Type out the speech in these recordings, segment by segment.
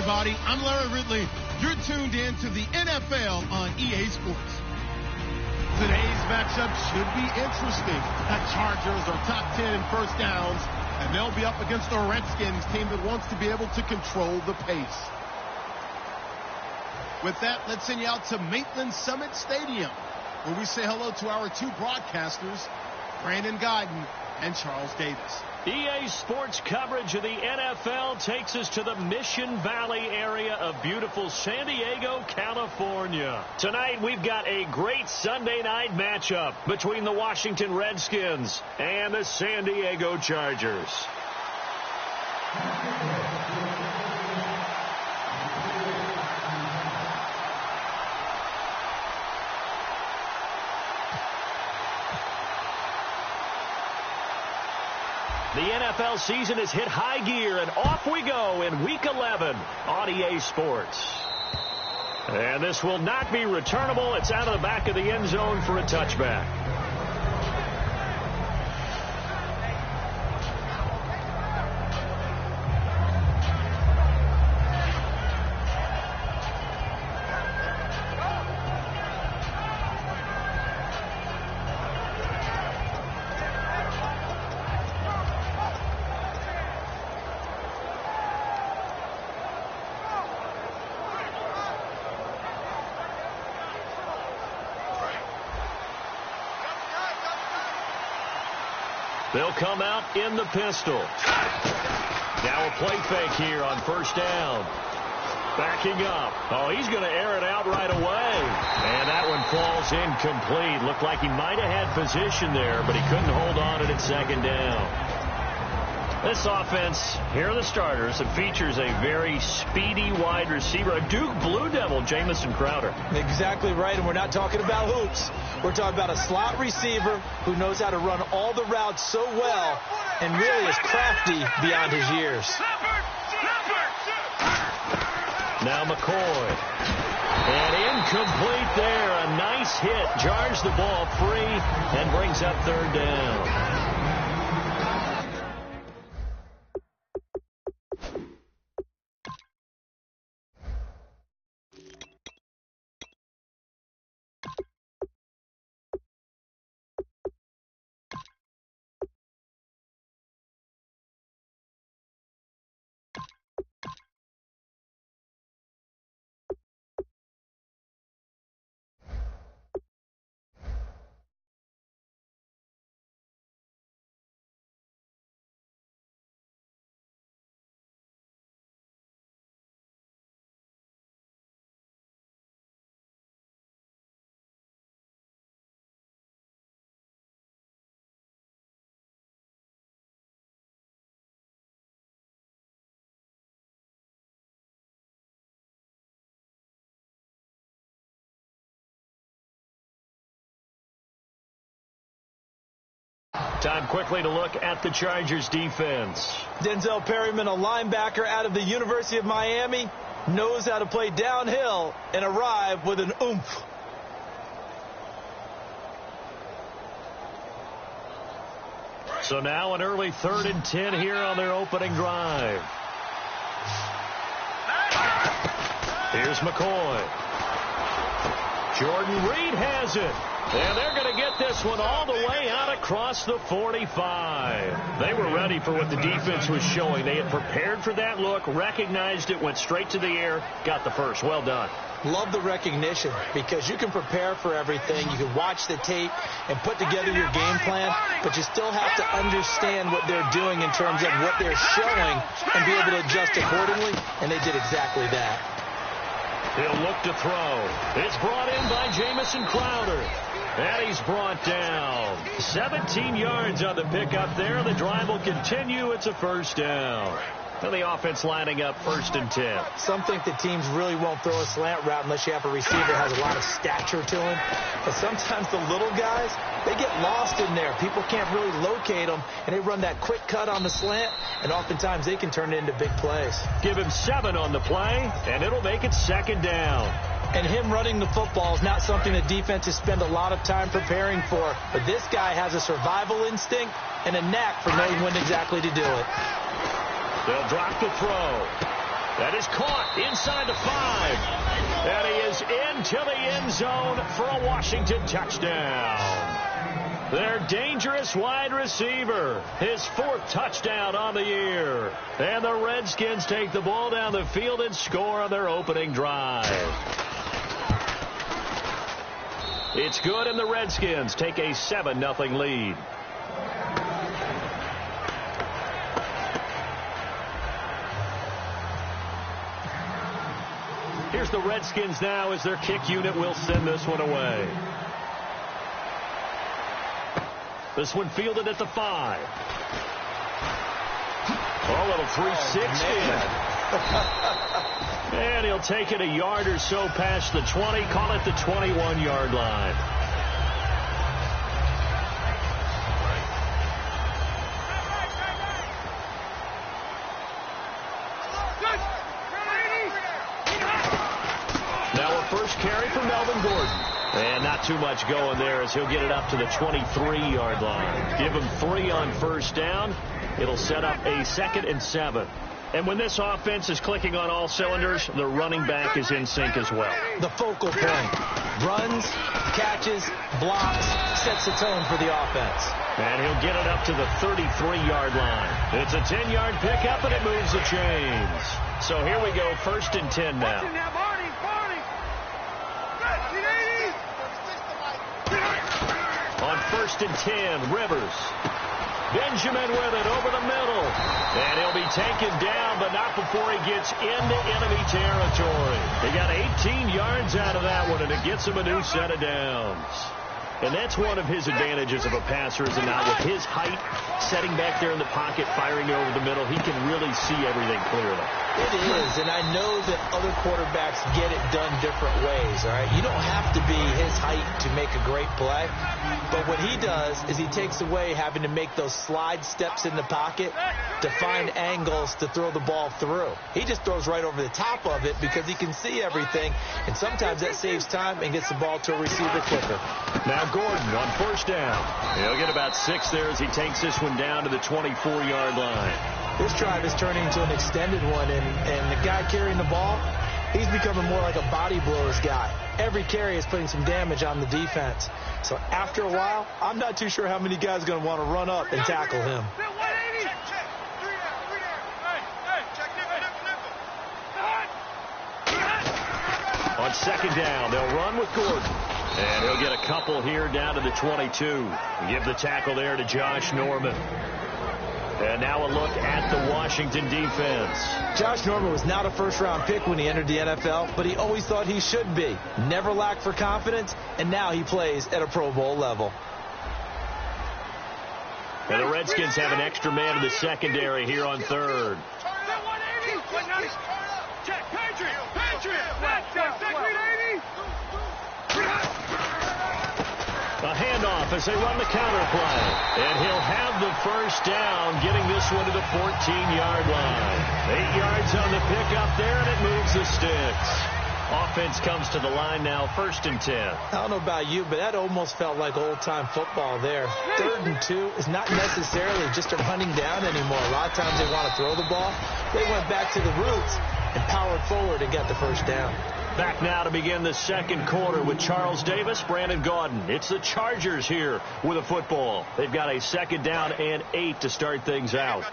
everybody. I'm Larry Ridley. You're tuned in to the NFL on EA Sports. Today's matchup should be interesting. The Chargers are top 10 in first downs, and they'll be up against the Redskins team that wants to be able to control the pace. With that, let's send you out to Maitland Summit Stadium, where we say hello to our two broadcasters, Brandon Guyton and Charles Davis. EA Sports coverage of the NFL takes us to the Mission Valley area of beautiful San Diego, California. Tonight, we've got a great Sunday night matchup between the Washington Redskins and the San Diego Chargers. The NFL season has hit high gear, and off we go in Week 11 on EA Sports. And this will not be returnable. It's out of the back of the end zone for a touchback. They'll come out in the pistol. Now a play fake here on first down. Backing up. Oh, he's going to air it out right away. And that one falls incomplete. Looked like he might have had position there, but he couldn't hold on to it at second down. This offense, here are the starters. It features a very speedy wide receiver, a Duke Blue Devil, Jamison Crowder. Exactly right, and we're not talking about hoops. We're talking about a slot receiver who knows how to run all the routes so well and really is crafty beyond his years. Now McCoy. And incomplete there. A nice hit. Jars the ball free and brings up third down. Time quickly to look at the Chargers defense. Denzel Perryman, a linebacker out of the University of Miami, knows how to play downhill and arrive with an oomph. So now an early 3rd and 10 here on their opening drive. Here's McCoy. Jordan Reed has it. And they're going to get this one all the way out across the 45. They were ready for what the defense was showing. They had prepared for that look, recognized it, went straight to the air, got the first. Well done. Love the recognition because you can prepare for everything. You can watch the tape and put together your game plan, but you still have to understand what they're doing in terms of what they're showing and be able to adjust accordingly, and they did exactly that. He'll look to throw. It's brought in by Jamison Crowder. And he's brought down. 17 yards on the pickup there. The drive will continue. It's a first down. And the offense lining up 1st and 10. Some think the teams really won't throw a slant route unless you have a receiver that has a lot of stature to him. But sometimes the little guys, they get lost in there. People can't really locate them, and they run that quick cut on the slant, and oftentimes they can turn it into big plays. Give him 7 on the play, and it'll make it 2nd down. And him running the football is not something that defenses spend a lot of time preparing for. But this guy has a survival instinct and a knack for knowing when exactly to do it. They'll drop the throw. That is caught inside the 5. And he is into the end zone for a Washington touchdown. Their dangerous wide receiver, his 4th touchdown on the year. And the Redskins take the ball down the field and score on their opening drive. It's good, and the Redskins take a 7-0 lead. Here's the Redskins now as their kick unit will send this one away. This one fielded at the 5. A little 360. And he'll take it a yard or so past the 20. Call it the 21-yard line. Now a first carry for Melvin Gordon. And not too much going there as he'll get it up to the 23-yard line. Give him 3 on first down. It'll set up a 2nd and 7. And when this offense is clicking on all cylinders, the running back is in sync as well. The focal point. Runs, catches, blocks, sets the tone for the offense. And he'll get it up to the 33-yard line. It's a 10-yard pickup, and it moves the chains. So here we go, 1st and 10 now. On 1st and 10, Rivers. Benjamin with it over the middle. And he'll be taken down, but not before he gets into enemy territory. He got 18 yards out of that one, and it gets him a new set of downs. And that's one of his advantages of a passer, is not with his height, setting back there in the pocket, firing over the middle, he can really see everything clearly. It is, and I know that other quarterbacks get it done different ways, all right? You don't have to be his height to make a great play, but what he does is he takes away having to make those slide steps in the pocket to find angles to throw the ball through. He just throws right over the top of it because he can see everything, and sometimes that saves time and gets the ball to a receiver quicker. Now Gordon on first down. He'll get about 6 there as he takes this one down to the 24-yard line. This drive is turning into an extended one, and the guy carrying the ball, he's becoming more like a body blows guy. Every carry is putting some damage on the defense. So after a while, I'm not too sure how many guys are going to want to run up and tackle him. On 2nd down, they'll run with Gordon. And he'll get a couple here down to the 22. Give the tackle there to Josh Norman. And now a look at the Washington defense. Josh Norman was not a first-round pick when he entered the NFL, but he always thought he should be. Never lacked for confidence, and now he plays at a Pro Bowl level. And the Redskins have an extra man in the secondary here on 3rd. A handoff as they run the counter play. And he'll have the first down, getting this one to the 14-yard line. 8 yards on the pickup there, and it moves the sticks. Offense comes to the line now, 1st and 10. I don't know about you, but that almost felt like old-time football there. 3rd and 2 is not necessarily just a running down anymore. A lot of times they want to throw the ball. They went back to the roots and powered forward and got the first down. Back now to begin the 2nd quarter with Charles Davis, Brandon Gaudin. It's the Chargers here with a football. They've got a 2nd down and 8 to start things out.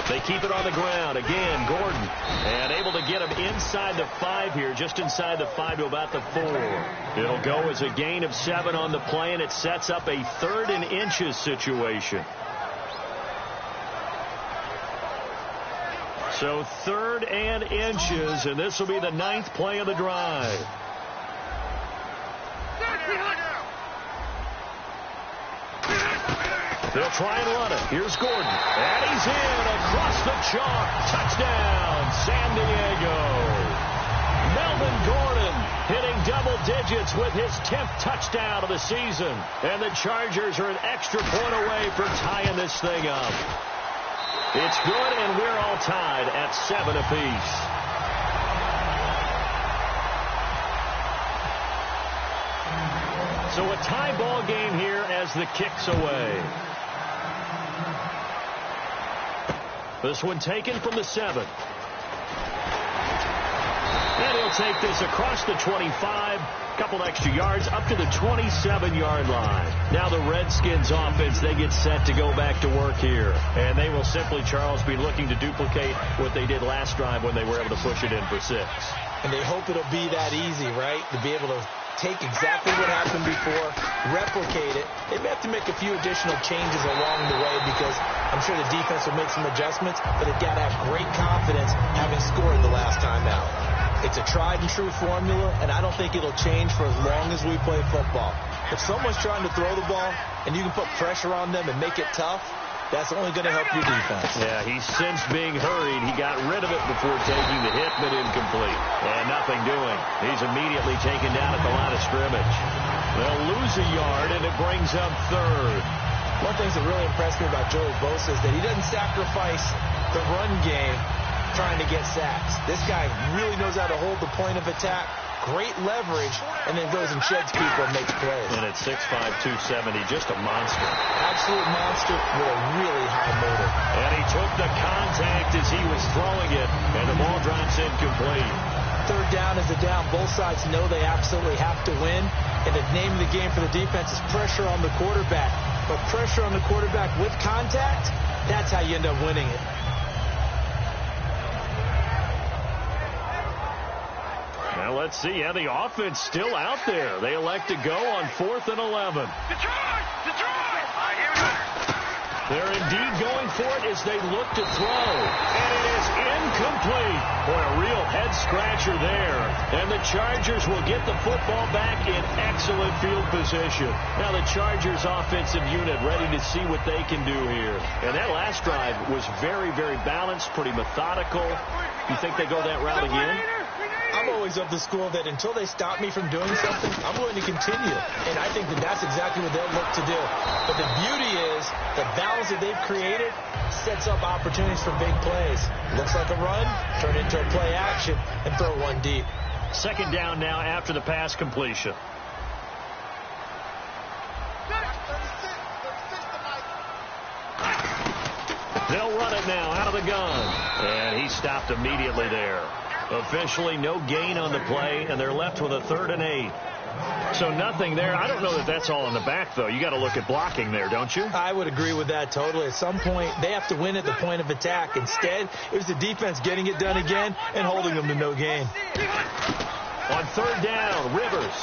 They keep it on the ground. Again, Gordon. And able to get him inside the 5 here, just inside the 5 to about the 4. It'll go as a gain of 7 on the play, and it sets up a 3rd and inches situation. So 3rd and inches, and this will be the 9th play of the drive. They'll try and run it. Here's Gordon. And he's in across the chalk. Touchdown, San Diego. Melvin Gordon hitting double digits with his 10th touchdown of the season. And the Chargers are an extra point away from tying this thing up. It's good, and we're all tied at 7 apiece. So a tie ball game here as the kick's away. This one taken from the 7. And he'll take this across the 25. Couple extra yards up to the 27-yard line. Now the Redskins offense, they get set to go back to work here. And they will simply, Charles, be looking to duplicate what they did last drive when they were able to push it in for 6. And they hope it'll be that easy, right? To be able to take exactly what happened before, replicate it. They may have to make a few additional changes along the way because I'm sure the defense will make some adjustments, but they've got to have great confidence having scored the last time out. It's a tried-and-true formula, and I don't think it'll change for as long as we play football. If someone's trying to throw the ball and you can put pressure on them and make it tough, that's only going to help your defense. Yeah, he sensed being hurried. He got rid of it before taking the hit, but incomplete. And nothing doing. He's immediately taken down at the line of scrimmage. They'll lose a yard, and it brings up 3rd. One thing that really impressed me about Joey Bosa is that he doesn't sacrifice the run game trying to get sacks. This guy really knows how to hold the point of attack, great leverage, and then goes and sheds people and makes plays. And at 6'5", 270, just a monster. Absolute monster with a really high motor. And he took the contact as he was throwing it, and the ball drops incomplete. 3rd down is a down. Both sides know they absolutely have to win, and the name of the game for the defense is pressure on the quarterback. But pressure on the quarterback with contact, that's how you end up winning it. Now let's see. Yeah, the offense still out there. They elect to go on 4th and 11. Detroit! They're indeed going for it as they look to throw. And it is incomplete. Boy, a real head-scratcher there. And the Chargers will get the football back in excellent field position. Now the Chargers offensive unit ready to see what they can do here. And that last drive was very, very balanced, pretty methodical. You think they go that route again? I'm always of the school that until they stop me from doing something, I'm going to continue. And I think that that's exactly what they'll look to do. But the beauty is the balance that they've created sets up opportunities for big plays. Looks like a run, turn it into a play action, and throw one deep. 2nd down now after the pass completion. They'll run it now out of the gun. And he stopped immediately there. Officially no gain on the play, and they're left with a 3rd and 8. So nothing there. I don't know that that's all in the back, though. You got to look at blocking there, don't you? I would agree with that totally. At some point, they have to win at the point of attack. Instead, it was the defense getting it done again and holding them to no gain. On 3rd down, Rivers.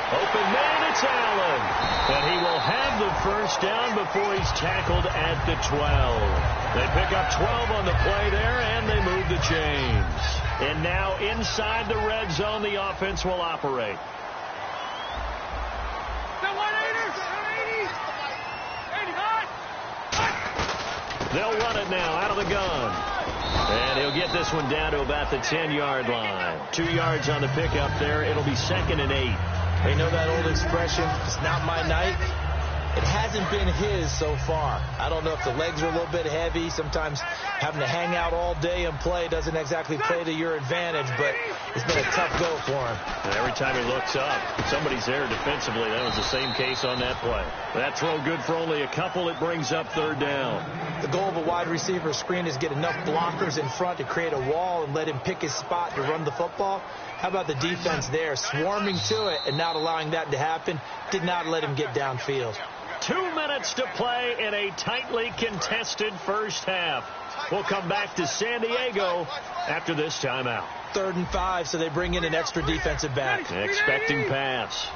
Open man, it's Allen. And he will have the 1st down before he's tackled at the 12. They pick up 12 on the play there, and they move the chains. And now inside the red zone, the offense will operate. They'll run it now out of the gun. And he'll get this one down to about the 10-yard line. 2 yards on the pickup there. It'll be 2nd and 8. They know that old expression, it's not my night. It hasn't been his so far. I don't know if the legs are a little bit heavy. Sometimes having to hang out all day and play doesn't exactly play to your advantage, but it's been a tough go for him. And every time he looks up, somebody's there defensively. That was the same case on that play. That throw good for only a couple. It brings up 3rd down. The goal of a wide receiver screen is get enough blockers in front to create a wall and let him pick his spot to run the football. How about the defense there, swarming to it and not allowing that to happen? Did not let him get downfield. 2 minutes to play in a tightly contested first half. We'll come back to San Diego after this timeout. 3rd and 5, so they bring in an extra defensive back. Expecting pass.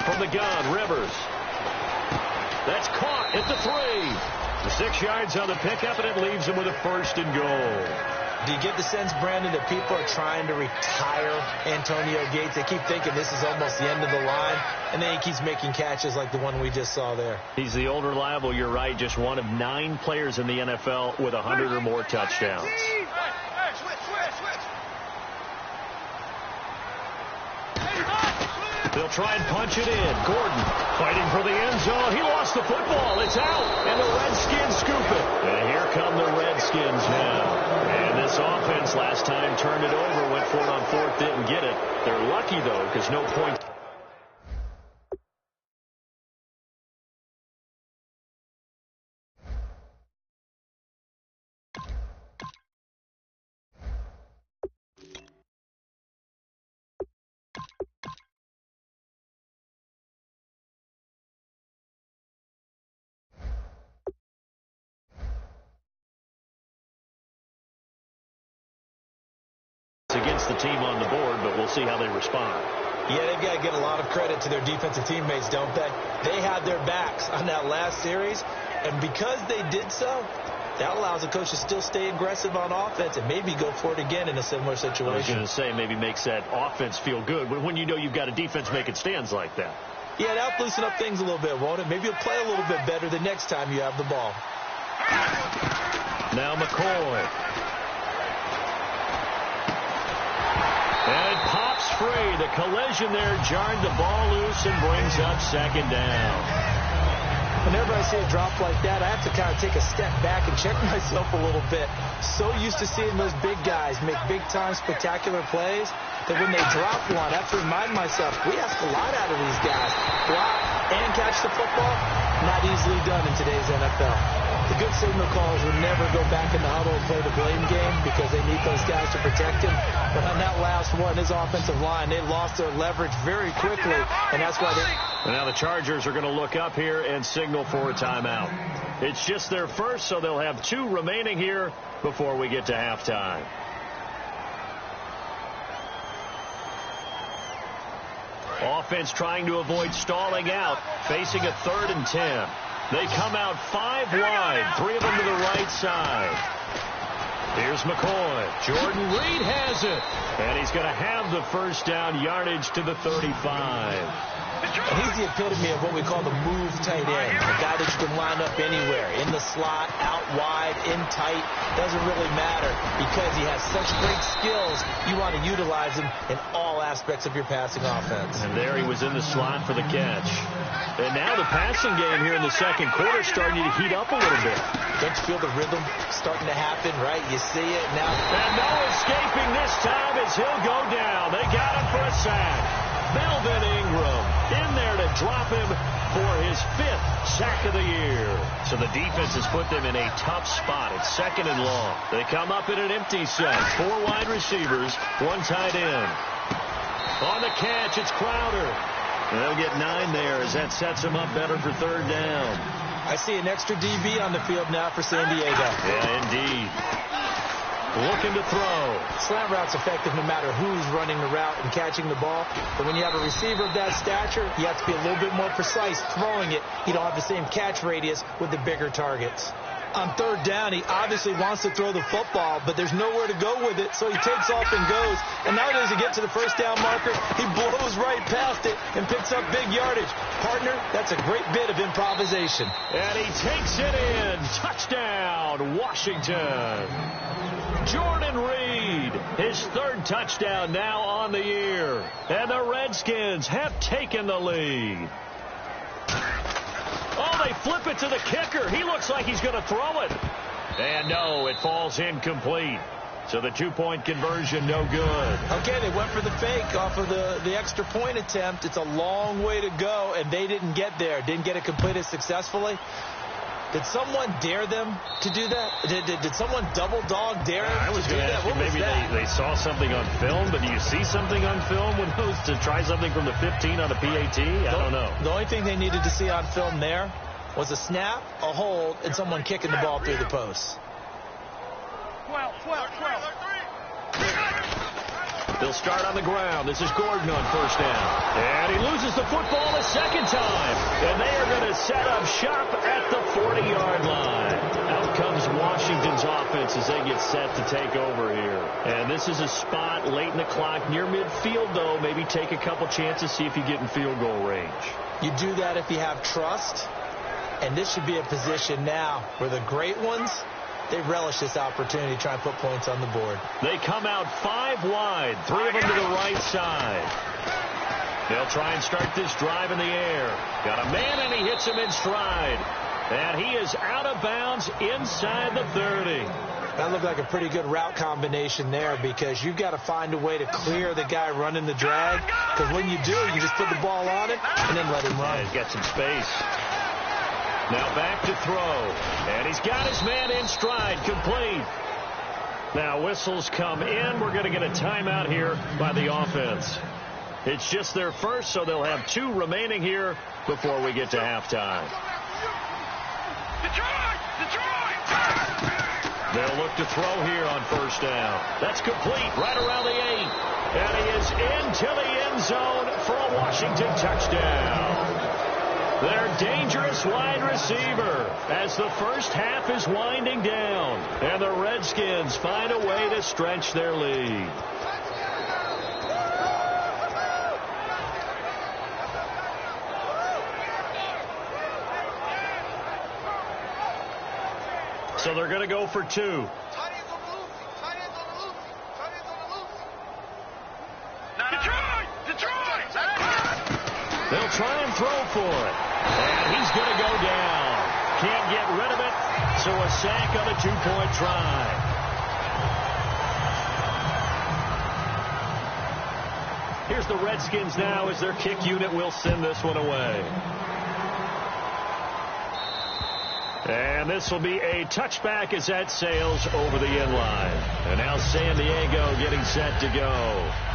From the gun, Rivers. That's caught at the 3. The 6 yards on the pickup, and it leaves him with a 1st and goal. Do you get the sense, Brandon, that people are trying to retire Antonio Gates? They keep thinking this is almost the end of the line, and then he keeps making catches like the one we just saw there. He's the old reliable, you're right, just one of 9 players in the NFL with 100 or more touchdowns. They'll try and punch it in. Gordon fighting for the end zone. He lost the football. It's out, and the Redskins scoop it. And here come the Redskins now. And this offense last time turned it over, went for it on fourth, didn't get it. They're lucky, though, because no point. Against the team on the board, but we'll see how they respond. Yeah, they've got to give a lot of credit to their defensive teammates, don't they? They had their backs on that last series, and because they did so, that allows the coach to still stay aggressive on offense and maybe go for it again in a similar situation. I was going to say, maybe makes that offense feel good, but when you know you've got a defense making stands like that. Yeah, that'll loosen up things a little bit, won't it? Maybe you'll play a little bit better the next time you have the ball. Now McCoy. And it pops free. The collision there jarred the ball loose and brings up second down. Whenever I see a drop like that, I have to kind of take a step back and check myself a little bit. So used to seeing those big guys make big-time spectacular plays that when they drop one, I have to remind myself, we ask a lot out of these guys. Block and catch the football, not easily done in today's NFL. The good signal callers would never go back in the huddle and play the blame game because they need those guys to protect him. But on that last one, his offensive line, they lost their leverage very quickly, and that's why they... And now the Chargers are going to look up here and signal for a timeout. It's just their first, so they'll have 2 remaining here before we get to halftime. Offense trying to avoid stalling out, facing a 3rd and 10. They come out 5 wide, 3 of them to the right side. Here's McCoy. Jordan Reed has it. And he's going to have the first down, yardage to the 35. And he's the epitome of what we call the move tight end, a guy that you can line up anywhere, in the slot, out wide, in tight, doesn't really matter because he has such great skills. You want to utilize him in all aspects of your passing offense. And there he was in the slot for the catch. And now the passing game here in the second quarter starting to heat up a little bit. Don't you feel the rhythm starting to happen, right? You see it now. And no escaping this time as he'll go down. They got him for a sack. Melvin Ingram in there to drop him for his 5th sack of the year. So the defense has put them in a tough spot. It's 2nd and long. They come up in an empty set. 4 wide receivers, 1 tight end. On the catch, it's Crowder. And they'll get 9 there as that sets them up better for 3rd down. I see an extra DB on the field now for San Diego. Yeah, indeed. Looking to throw. Slant route's effective no matter who's running the route and catching the ball. But when you have a receiver of that stature, you have to be a little bit more precise throwing it. You don't have the same catch radius with the bigger targets. On 3rd down, he obviously wants to throw the football, but there's nowhere to go with it, so he takes off and goes. And nowadays, to get to the first down marker, he blows right past it and picks up big yardage. Partner, that's a great bit of improvisation. And he takes it in. Touchdown, Washington. Jordan Reed, his 3rd touchdown now on the year. And the Redskins have taken the lead. Oh, they flip it to the kicker. He looks like he's going to throw it. And no, it falls incomplete. So the 2-point conversion, no good. Okay, they went for the fake off of the extra point attempt. It's a long way to go, and they didn't get there. Didn't get it completed successfully. Did someone dare them to do that? Did someone double dog dare them to do that? What maybe they saw something on film, but do you see something on film when those to try something from the 15 on a PAT? I don't know. The only thing they needed to see on film there was a snap, a hold, and someone kicking the ball through the post. 12. They'll start on the ground. This is Gordon on 1st down. And he loses the football a 2nd time. And they are going to set up shop at the 40-yard line. Out comes Washington's offense as they get set to take over here. And this is a spot late in the clock near midfield, though. Maybe take a couple chances, see if you get in field goal range. You do that if you have trust. And this should be a position now where the great ones, they relish this opportunity to try and put points on the board. They come out 5 wide, 3 of them to the right side. They'll try and start this drive in the air. Got a man, and he hits him in stride. And he is out of bounds inside the 30. That looked like a pretty good route combination there, because you've got to find a way to clear the guy running the drag. Because when you do, you just put the ball on it and then let him run. Yeah, he's got some space. Now back to throw. And he's got his man in stride, complete. Now whistles come in. We're going to get a timeout here by the offense. It's just their first, so they'll have 2 remaining here before we get to halftime. They'll look to throw here on first down. That's complete right around the 8. And he is into the end zone for a Washington touchdown. Their dangerous wide receiver as the first half is winding down. And the Redskins find a way to stretch their lead. So they're going to go for 2. Detroit! They'll try and throw for it. And he's going to go down. Can't get rid of it. So a sack on a 2-point try. Here's the Redskins now as their kick unit will send this one away. And this will be a touchback as that sails over the end line. And now San Diego getting set to go.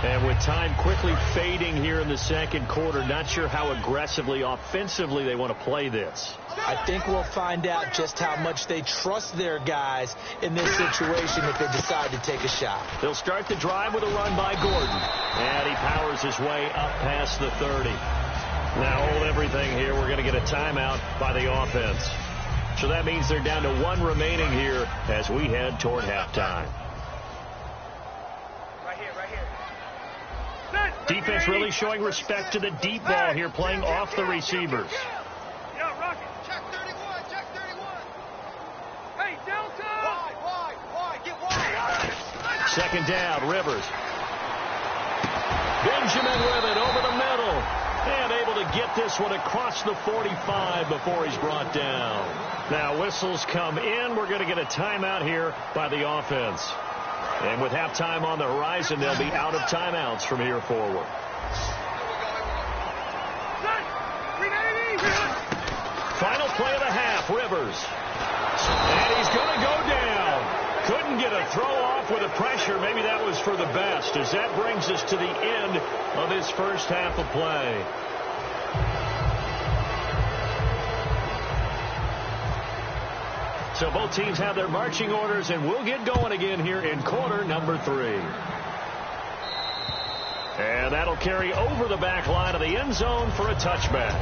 And with time quickly fading here in the second quarter, not sure how aggressively, offensively they want to play this. I think we'll find out just how much they trust their guys in this situation if they decide to take a shot. They'll start the drive with a run by Gordon. And he powers his way up past the 30. Now hold everything here. We're going to get a timeout by the offense. So that means they're down to 1 remaining here as we head toward halftime. Right here. Defense really showing respect to the deep ball here, playing off the receivers. Yo, Rocket. Check 31. Hey, Delta. Wide. Get wide. Second down, Rivers. Benjamin with it over the middle. And able to get this one across the 45 before he's brought down. Now whistles come in. We're going to get a timeout here by the offense. And with halftime on the horizon, they'll be out of timeouts from here forward. Final play of the half, Rivers. And he's going to go down. Couldn't get a throw off with the pressure. Maybe that was for the best, as that brings us to the end of his first half of play. So both teams have their marching orders, and we'll get going again here in quarter number 3. And that'll carry over the back line of the end zone for a touchback.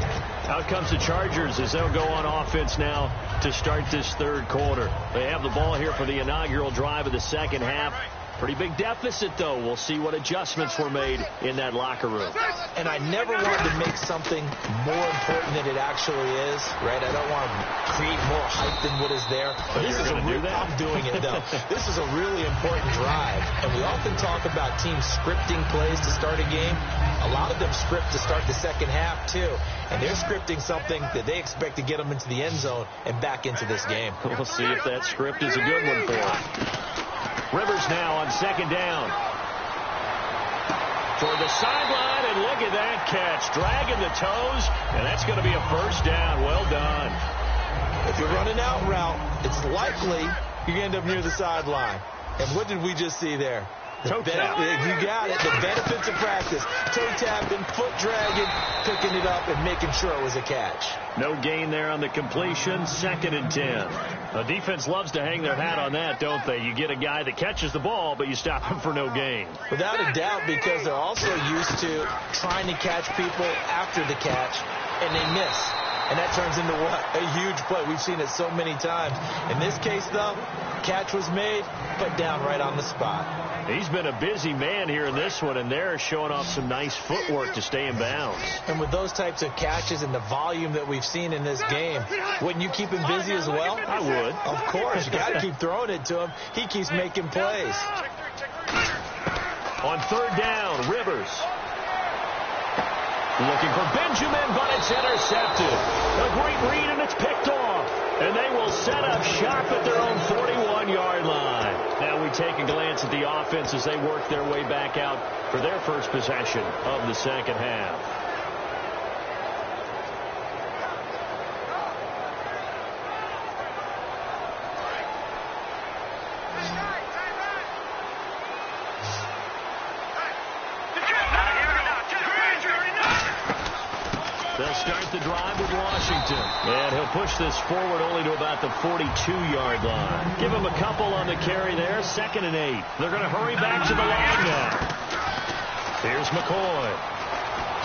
Out comes the Chargers as they'll go on offense now to start this third quarter. They have the ball here for the inaugural drive of the second half. Pretty big deficit, though. We'll see what adjustments were made in that locker room. And I never wanted to make something more important than it actually is, right? I don't want to create more hype than what is there. But this is I'm doing it, though. This is a really important drive. And we often talk about teams scripting plays to start a game. A lot of them script to start the second half, too. And they're scripting something that they expect to get them into the end zone and back into this game. We'll see if that script is a good one for them. Rivers now on second down. Toward the sideline, and look at that catch. Dragging the toes, and that's going to be a first down. Well done. If you're running out route, it's likely you end up near the sideline. And what did we just see there? Toe tap. You got it. The benefits of practice. Toe tapping, foot dragging, picking it up, and making sure it was a catch. No gain there on the completion. 2nd and 10. The defense loves to hang their hat on that, don't they? You get a guy that catches the ball, but you stop him for no gain. Without a doubt, because they're also used to trying to catch people after the catch, and they miss. And that turns into what? A huge play. We've seen it so many times. In this case, though, catch was made, put down right on the spot. He's been a busy man here in this one, and they're showing off some nice footwork to stay in bounds. And with those types of catches and the volume that we've seen in this game, wouldn't you keep him busy as well? I would. Of course. You got to keep throwing it to him. He keeps making plays. On third down, Rivers. Looking for Benjamin, but it's intercepted. A great read, and it's picked off. And they will set up shop at their own 41-yard line. Now we take a glance at the offense as they work their way back out for their first possession of the second half. They'll start the drive with Washington. And he'll push this forward only to about the 42-yard line. Give him a couple on the carry there. 2nd and 8. They're going to hurry back to the line now. Here's McCoy.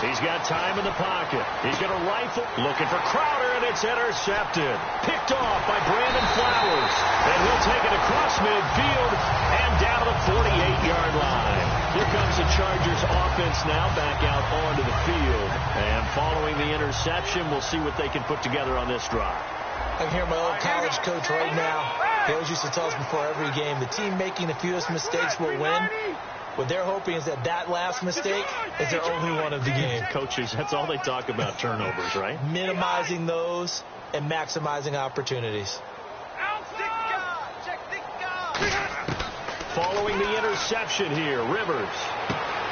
He's got time in the pocket. He's going to rifle. Looking for Crowder, and it's intercepted. Picked off by Brandon Flowers. And he'll take it across midfield and down to the 48-yard line. Here comes the Chargers offense now back out onto the field. And following the interception, we'll see what they can put together on this drive. I can hear my old college coach right now. He always used to tell us before every game, the team making the fewest mistakes will win. What they're hoping is that that last mistake is their only one of the game. Coaches, that's all they talk about, turnovers, right? Minimizing those and maximizing opportunities. Following the interception here, Rivers.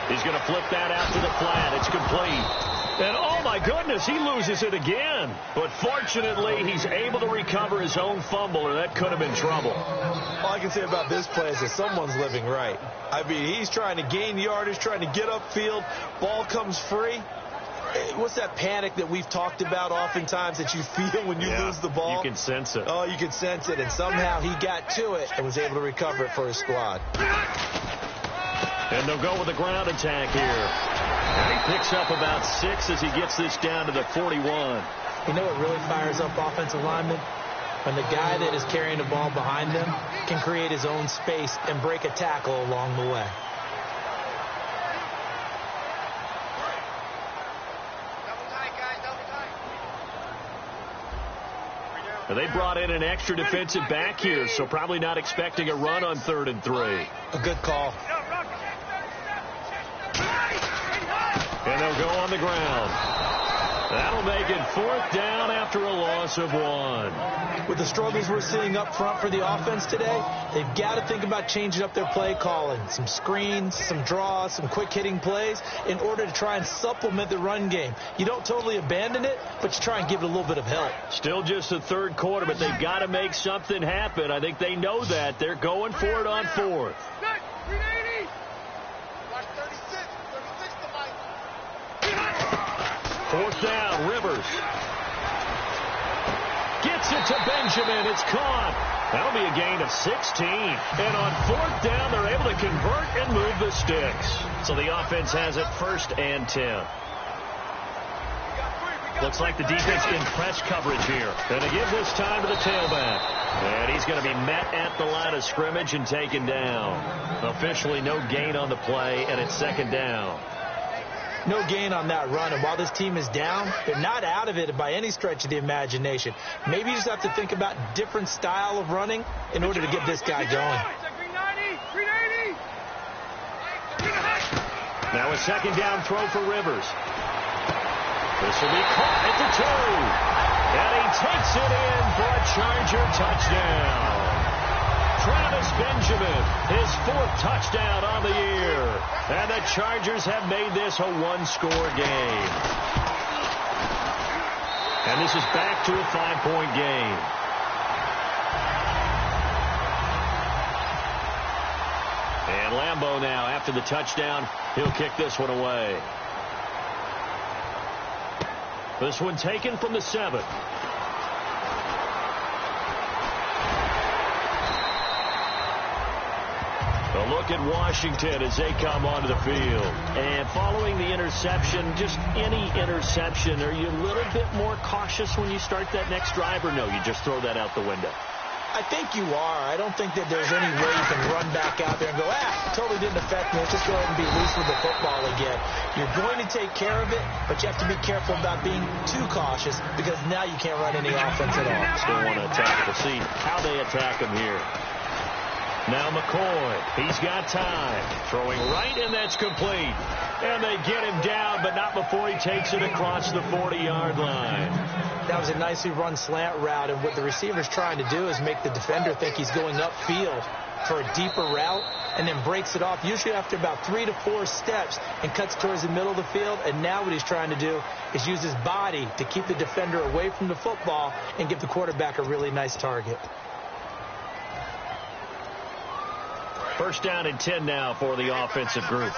He's going to flip that out to the flat. It's complete. And, oh, my goodness, he loses it again. But fortunately, he's able to recover his own fumble, or that could have been trouble. All I can say about this play is that someone's living right. I mean, he's trying to gain yardage, trying to get upfield. Ball comes free. What's that panic that we've talked about oftentimes that you feel when you lose the ball? You can sense it. Oh, you can sense it. And somehow he got to it and was able to recover it for his squad. And they'll go with the ground attack here. And he picks up about 6 as he gets this down to the 41. You know what really fires up offensive linemen? When the guy that is carrying the ball behind them can create his own space and break a tackle along the way. Now they brought in an extra defensive back here, so probably not expecting a run on 3rd and 3. A good call. And they'll go on the ground. That'll make it 4th down after a loss of 1. With the struggles we're seeing up front for the offense today, they've got to think about changing up their play calling. Some screens, some draws, some quick-hitting plays in order to try and supplement the run game. You don't totally abandon it, but you try and give it a little bit of help. Still just the 3rd quarter, but they've got to make something happen. I think they know that. They're going for it on 4th. 4th down, Rivers. Gets it to Benjamin. It's caught. That'll be a gain of 16. And on 4th down, they're able to convert and move the sticks. So the offense has it 1st and 10. Looks like the defense in press coverage here. Going to give this time to the tailback. And he's going to be met at the line of scrimmage and taken down. Officially no gain on the play, and it's 2nd down. No gain on that run, and while this team is down, they're not out of it by any stretch of the imagination. Maybe you just have to think about different style of running in order to get this guy going. Now a 2nd down throw for Rivers. This will be caught at the 2. And he takes it in for a Charger touchdown. Travis Benjamin, his 4th touchdown on the year. And the Chargers have made this a 1-score game. And this is back to a 5-point game. And Lambeau now, after the touchdown, he'll kick this one away. This one taken from the 7. A look at Washington as they come onto the field. And following the interception, just any interception, are you a little bit more cautious when you start that next drive, or no, you just throw that out the window? I think you are. I don't think that there's any way you can run back out there and go, totally didn't affect me. Let's just go ahead and be loose with the football again. You're going to take care of it, but you have to be careful about being too cautious because now you can't run any offense at all. Still want to attack. We'll see how they attack them here. Now McCoy, he's got time. Throwing right, and that's complete. And they get him down, but not before he takes it across the 40-yard line. That was a nicely run slant route, and what the receiver's trying to do is make the defender think he's going upfield for a deeper route, and then breaks it off, usually after about 3 to 4 steps, and cuts towards the middle of the field. And now what he's trying to do is use his body to keep the defender away from the football and give the quarterback a really nice target. First down and 10 now for the offensive group.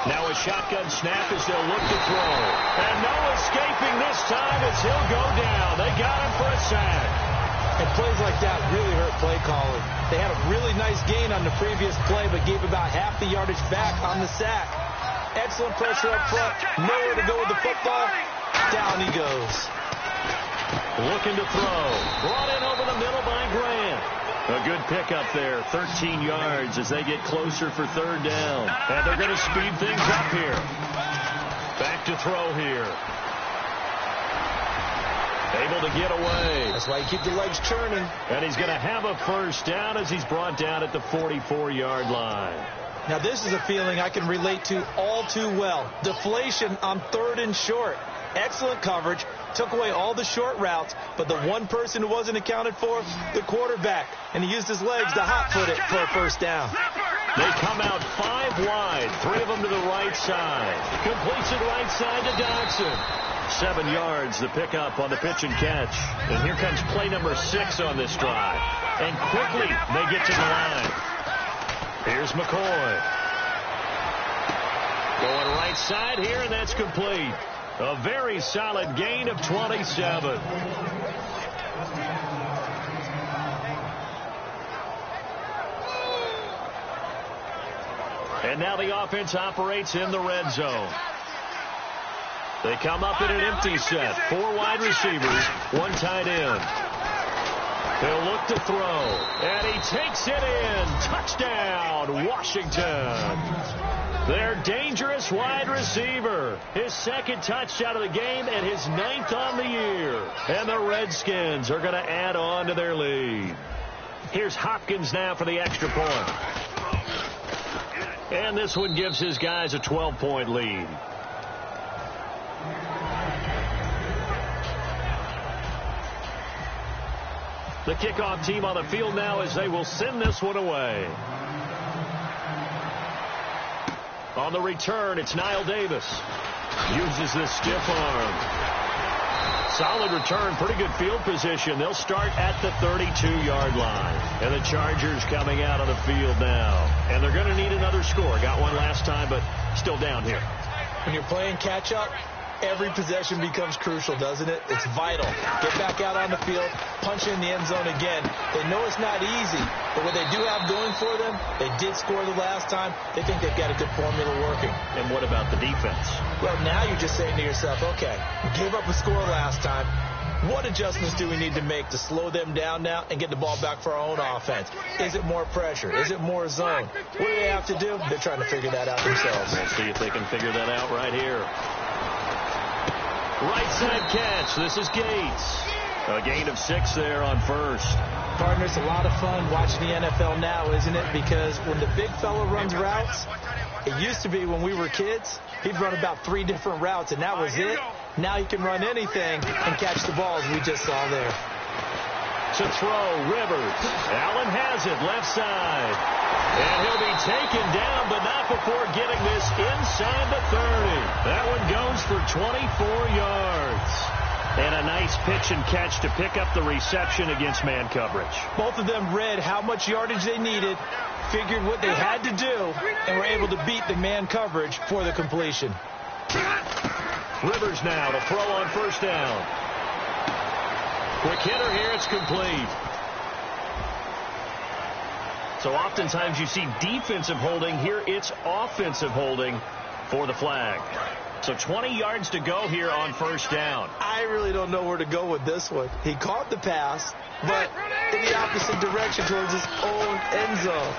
Now a shotgun snap as they'll look to throw. And no escaping this time as he'll go down. They got him for a sack. And plays like that really hurt play calling. They had a really nice gain on the previous play, but gave about half the yardage back on the sack. Excellent pressure up front. Nowhere to go with the football. Down he goes. Looking to throw. Brought in over the middle by Grant. A good pickup there. 13 yards as they get closer for third down. And they're going to speed things up here. Back to throw here. Able to get away. That's why you keep the legs churning. And he's going to have a first down as he's brought down at the 44-yard line. Now this is a feeling I can relate to all too well. Deflation on 3rd and short. Excellent coverage. Took away all the short routes, but the one person who wasn't accounted for, the quarterback. And he used his legs to hot-foot it for a first down. They come out 5 wide. 3 of them to the right side. Completes it right side to Dodson. 7 yards, the pickup on the pitch and catch. And here comes play number 6 on this drive. And quickly they get to the line. Here's McCoy. Going right side here, and that's complete. A very solid gain of 27. And now the offense operates in the red zone. They come up in an empty set. 4 wide receivers, 1 tight end. He'll look to throw. And he takes it in. Touchdown, Washington. Their dangerous wide receiver. His 2nd touchdown of the game and his 9th on the year. And the Redskins are going to add on to their lead. Here's Hopkins now for the extra point. And this one gives his guys a 12-point lead. The kickoff team on the field now as they will send this one away. On the return, it's Niall Davis. Uses the stiff arm. Solid return, pretty good field position. They'll start at the 32-yard line. And the Chargers coming out on the field now. And they're going to need another score. Got one last time, but still down here. When you're playing catch-up, every possession becomes crucial, doesn't it? It's vital. Get back out on the field, punch in the end zone again. They know it's not easy, but what they do have going for them, they did score the last time. They think they've got a good formula working. And what about the defense? Well, now you're just saying to yourself, okay, we gave up a score last time. What adjustments do we need to make to slow them down now and get the ball back for our own offense? Is it more pressure? Is it more zone? What do they have to do? They're trying to figure that out themselves. We'll see if they can figure that out right here. Right side catch. This is Gates. A gain of 6 there on first. Partner, it's a lot of fun watching the NFL now, isn't it? Because when the big fella runs routes, it used to be when we were kids, he'd run about 3 different routes, and that was it. Now he can run anything and catch the balls we just saw there. To throw, Rivers. Allen has it, left side. And he'll be taken down, but not before getting this inside the 30. That one goes for 24 yards. And a nice pitch and catch to pick up the reception against man coverage. Both of them read how much yardage they needed, figured what they had to do, and were able to beat the man coverage for the completion. Rivers now to throw on first down. Quick hitter here, it's complete. So oftentimes you see defensive holding. Here it's offensive holding for the flag. So 20 yards to go here on first down. I really don't know where to go with this one. He caught the pass, but in the opposite direction towards his own end zone.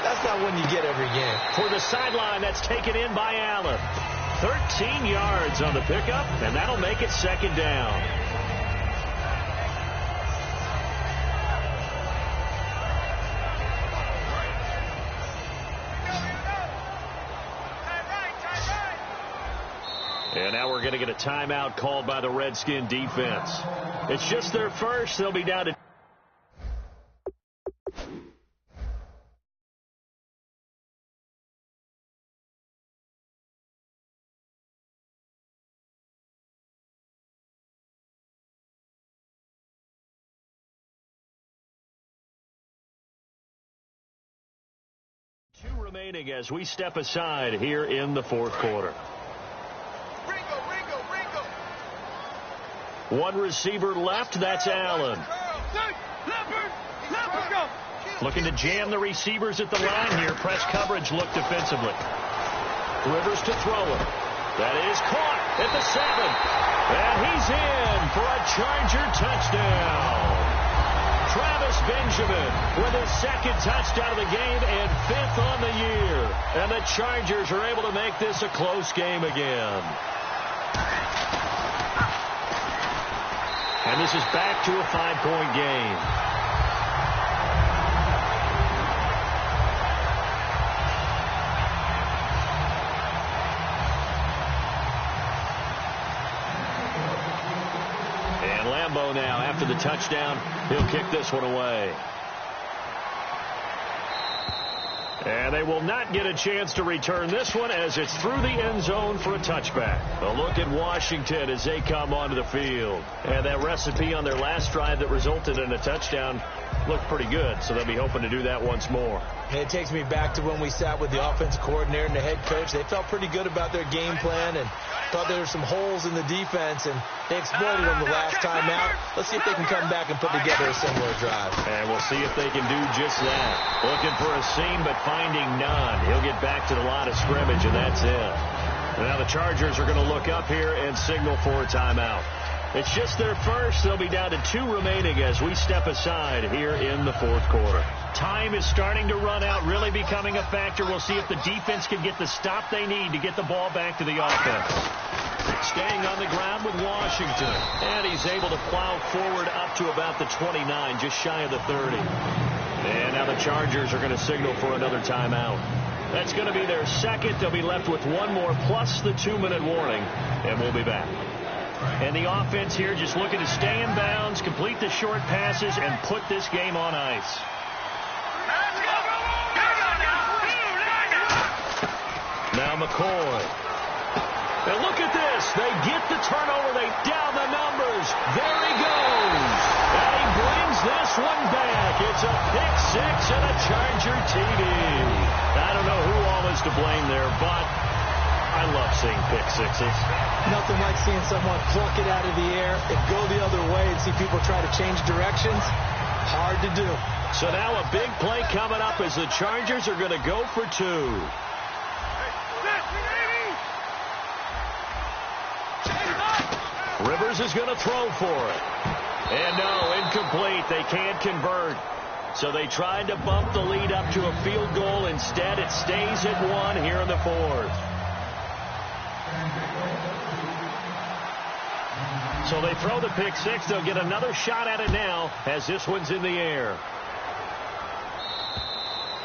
That's not one you get every game. For the sideline, that's taken in by Allen. 13 yards on the pickup, and that'll make it second down. And now we're going to get a timeout called by the Redskin defense. It's just their first. They'll be down to... Two remaining as we step aside here in the fourth quarter. One receiver left, that's Allen. Looking to jam the receivers at the line here. Press coverage look defensively. Rivers to throw it. That is caught at the 7. And he's in for a Charger touchdown. Travis Benjamin with his second touchdown of the game and 5th on the year. And the Chargers are able to make this a close game again. And this is back to a 5-point game. And Lambeau now, after the touchdown, he'll kick this one away. And they will not get a chance to return this one as it's through the end zone for a touchback. A look at Washington as they come onto the field. And that recipe on their last drive that resulted in a touchdown looked pretty good, so they'll be hoping to do that once more. And it takes me back to when we sat with the offensive coordinator and the head coach. They felt pretty good about their game plan and thought there were some holes in the defense, and they exploited them the last time out. Let's see if they can come back and put together a similar drive. And we'll see if they can do just that. Looking for a seam, but finding none. He'll get back to the line of scrimmage, and that's it. Now the Chargers are going to look up here and signal for a timeout. It's just their first. They'll be down to 2 remaining as we step aside here in the fourth quarter. Time is starting to run out, really becoming a factor. We'll see if the defense can get the stop they need to get the ball back to the offense. Staying on the ground with Washington. And he's able to plow forward up to about the 29, just shy of the 30. And now the Chargers are going to signal for another timeout. That's going to be their second. They'll be left with one more plus the 2-minute warning. And we'll be back. And the offense here just looking to stay in bounds, complete the short passes, and put this game on ice. Now McCoy. And look at this. They get the turnover. They down the numbers. There he goes. And he brings this one back. It's a pick-6 and a Charger TD. I don't know who all is to blame there, but I love seeing pick-6s. Nothing like seeing someone pluck it out of the air and go the other way and see people try to change directions. Hard to do. So now a big play coming up as the Chargers are going to go for 2. Rivers is going to throw for it. And no, incomplete. They can't convert. So they tried to bump the lead up to a field goal. Instead, it stays at 1 here in the fourth. So they throw the pick-6. They'll get another shot at it now as this one's in the air.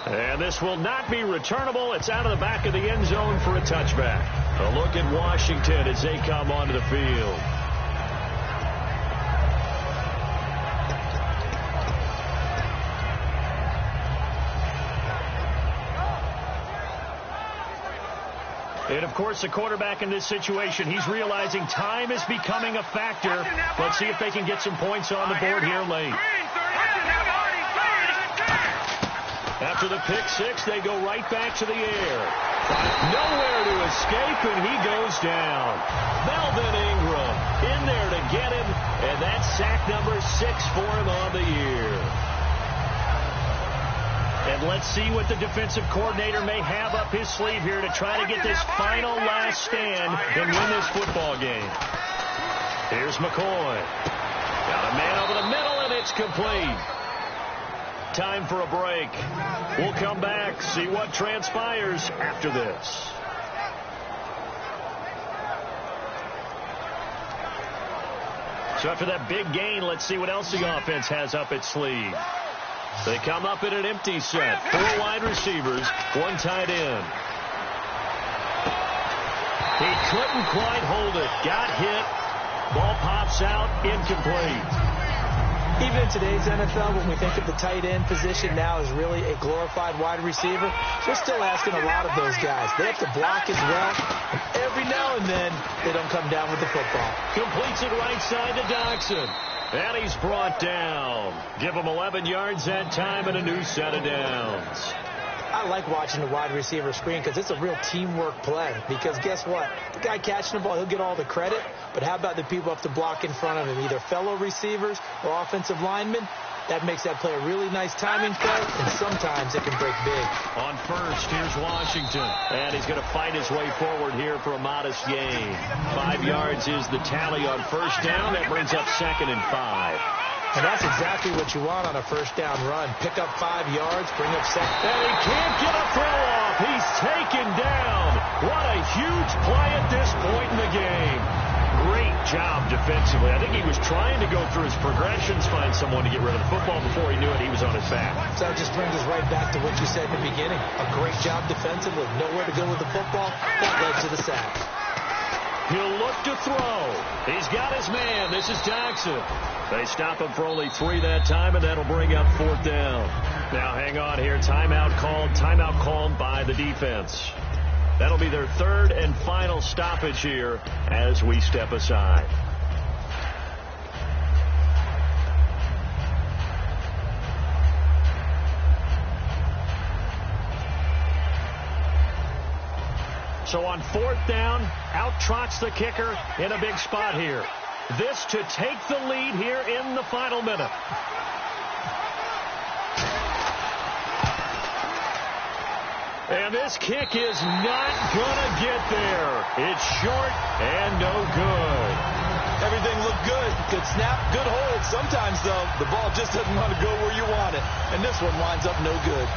And this will not be returnable. It's out of the back of the end zone for a touchback. A look at Washington as they come onto the field. And, of course, the quarterback in this situation, he's realizing time is becoming a factor. Let's see if they can get some points on the board here late. After the pick-6, they go right back to the air. Nowhere to escape, and he goes down. Melvin Ingram in there to get him, and that's sack number 6 for him on the year. And let's see what the defensive coordinator may have up his sleeve here to try to get this final last stand and win this football game. Here's McCoy. Got a man over the middle, and it's complete. Time for a break. We'll come back, see what transpires after this. So after that big gain, let's see what else the offense has up its sleeve. They come up in an empty set. 4 wide receivers, 1 tight end. He couldn't quite hold it. Got hit. Ball pops out, incomplete. Even in today's NFL, when we think of the tight end position now as really a glorified wide receiver, we're still asking a lot of those guys. They have to block as well. And every now and then, they don't come down with the football. Completes it right side to Doxson. And he's brought down. Give him 11 yards that time and a new set of downs. I like watching the wide receiver screen because it's a real teamwork play. Because guess what? The guy catching the ball, he'll get all the credit. But how about the people up to block in front of him, either fellow receivers or offensive linemen? That makes that play a really nice timing play, and sometimes it can break big. On first, here's Washington. And he's going to fight his way forward here for a modest gain. 5 yards is the tally on first down. That brings up 2nd and 5. And that's exactly what you want on a first down run. Pick up 5 yards, bring up 2nd. And he can't get a throw off. He's taken down. What a huge play at this point in the game. Great job defensively. I think he was trying to go through his progressions, find someone to get rid of the football. Before he knew it, he was on his back. So that just brings us right back to what you said in the beginning. A great job defensively. Nowhere to go with the football. That led to the sack. He'll look to throw. He's got his man. This is Doxson. They stop him for only 3 that time, and that'll bring up 4th down. Now hang on here. Timeout called by the defense. That'll be their 3rd and final stoppage here as we step aside. So on 4th down, out trots the kicker in a big spot here. This to take the lead here in the final minute. And this kick is not going to get there. It's short and no good. Everything looked good. Good snap, good hold. Sometimes, though, the ball just doesn't want to go where you want it. And this one winds up no good.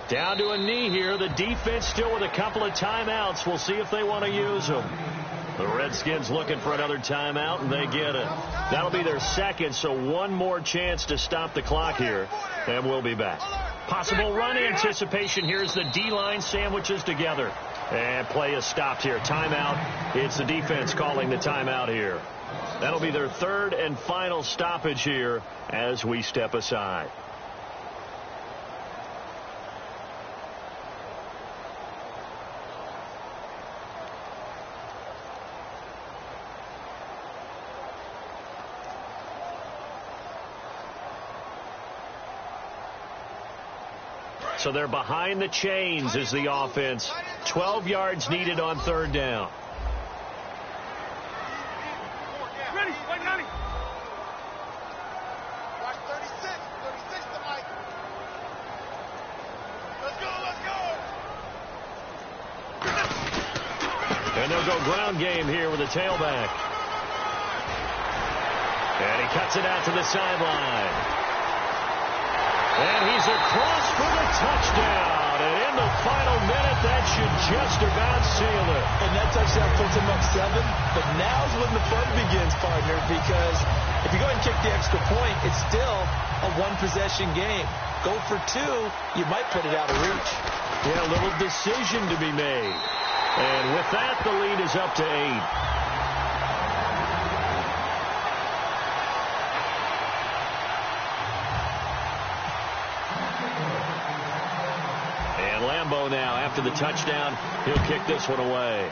Down to a knee here. The defense still with a couple of timeouts. We'll see if they want to use them. The Redskins looking for another timeout, and they get it. That'll be their 2nd, so 1 more chance to stop the clock here, and we'll be back. Possible run anticipation. Here's the D-line sandwiches together. And play is stopped here. Timeout. It's the defense calling the timeout here. That'll be their 3rd and final stoppage here as we step aside. So they're behind the chains as the offense. 12 yards needed on 3rd down. Ready, Mike, ready. Right, 36 to Mike. Let's go. And they'll go ground game here with a tailback. And he cuts it out to the sideline. And he's across for the touchdown. And in the final minute, that should just about seal it. And that touchdown puts him up 7. But now's when the fun begins, partner, because if you go ahead and kick the extra point, it's still a 1-possession game. Go for 2, you might put it out of reach. Yeah, a little decision to be made. And with that, the lead is up to 8. Lambeau now, after the touchdown, he'll kick this one away.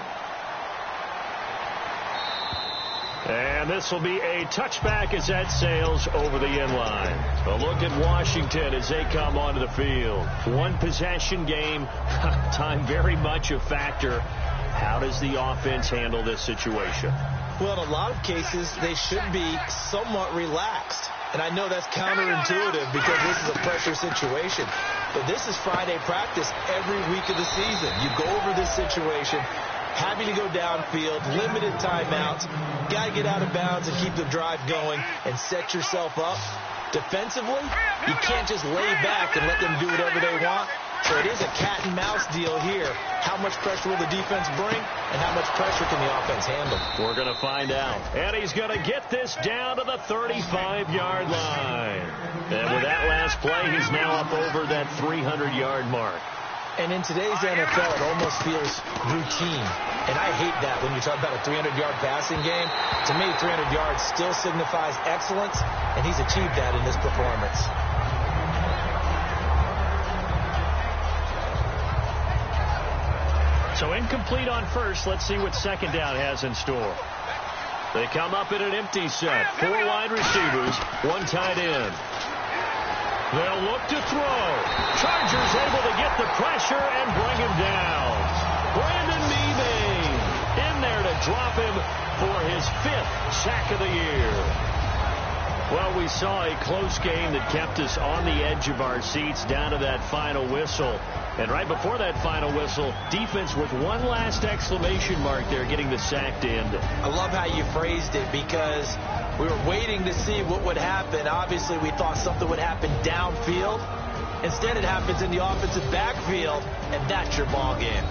And this will be a touchback as that sails over the end line. A look at Washington as they come onto the field. 1-possession game, time very much a factor. How does the offense handle this situation? Well, in a lot of cases, they should be somewhat relaxed. And I know that's counterintuitive because this is a pressure situation. But this is Friday practice every week of the season. You go over this situation, having to go downfield, limited timeouts, got to get out of bounds and keep the drive going and set yourself up. Defensively, you can't just lay back and let them do whatever they want. So it is a cat and mouse deal here. How much pressure will the defense bring, and how much pressure can the offense handle? We're going to find out. And he's going to get this down to the 35-yard line. And with that last play, he's now up over that 300-yard mark. And in today's NFL, it almost feels routine. And I hate that when you talk about a 300-yard passing game. To me, 300 yards still signifies excellence, and he's achieved that in this performance. So incomplete on first. Let's see what second down has in store. They come up in an empty set. 4 wide receivers, 1 tight end. They'll look to throw. Chargers able to get the pressure and bring him down. Brandon Meebane in there to drop him for his 5th sack of the year. Well, we saw a close game that kept us on the edge of our seats down to that final whistle. And right before that final whistle, defense with one last exclamation mark there, getting the sack to end it. I love how you phrased it because we were waiting to see what would happen. Obviously, we thought something would happen downfield. Instead, it happens in the offensive backfield, and that's your ball game.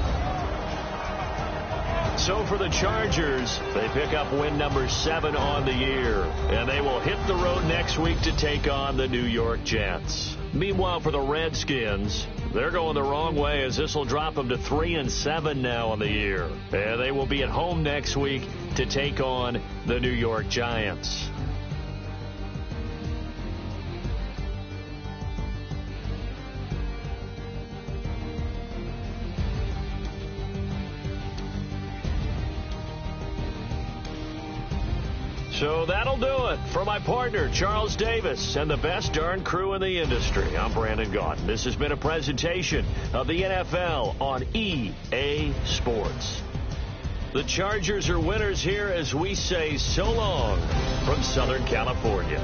So for the Chargers, they pick up win number 7 on the year, and they will hit the road next week to take on the New York Jets. Meanwhile, for the Redskins, they're going the wrong way as this will drop them to 3-7 now on the year. And they will be at home next week to take on the New York Giants. So that'll do it for my partner, Charles Davis, and the best darn crew in the industry. I'm Brandon Gaudin. This has been a presentation of the NFL on EA Sports. The Chargers are winners here as we say so long from Southern California.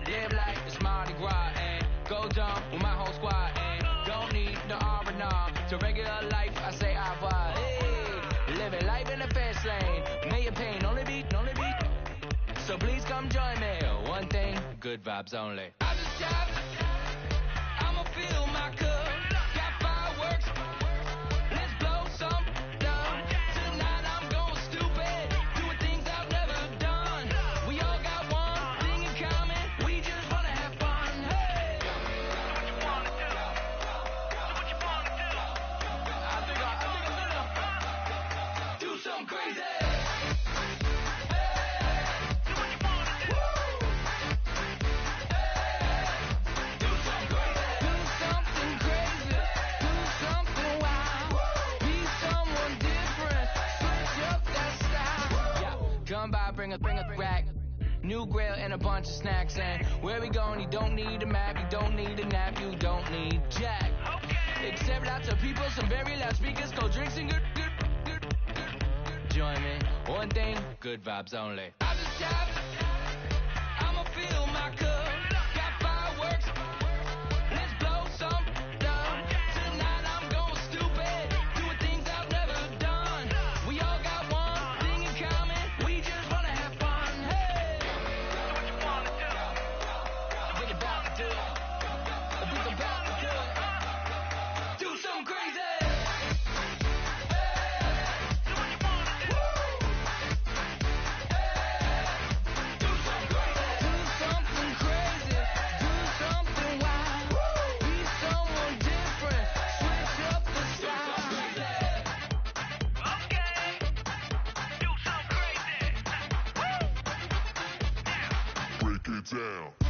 Live like it's Mardi Gras and go dumb with my whole squad and don't need the R&R. To regular life, I say au revoir. Hey, living life in the fast lane. Million pain, only beat. So please come join me. One thing, good vibes only. I just tap, I'ma fill my cup. Got fireworks, let's blow some down. Tonight I'm going stupid, doing things I've never done. We all got one thing in common, we just wanna have fun. Hey, do what you wanna do. Do what you wanna do. I think I'm gonna do something crazy. Bring a rack, new grill and a bunch of snacks. And where we going, you don't need a map, you don't need a nap, you don't need jack. Except lots of people, some very loud speakers, cold drinks and good. Join me, one thing, good vibes only. I just tap, I'ma fill my cup. Got fireworks, let's blow some down. Tonight I'm Get down.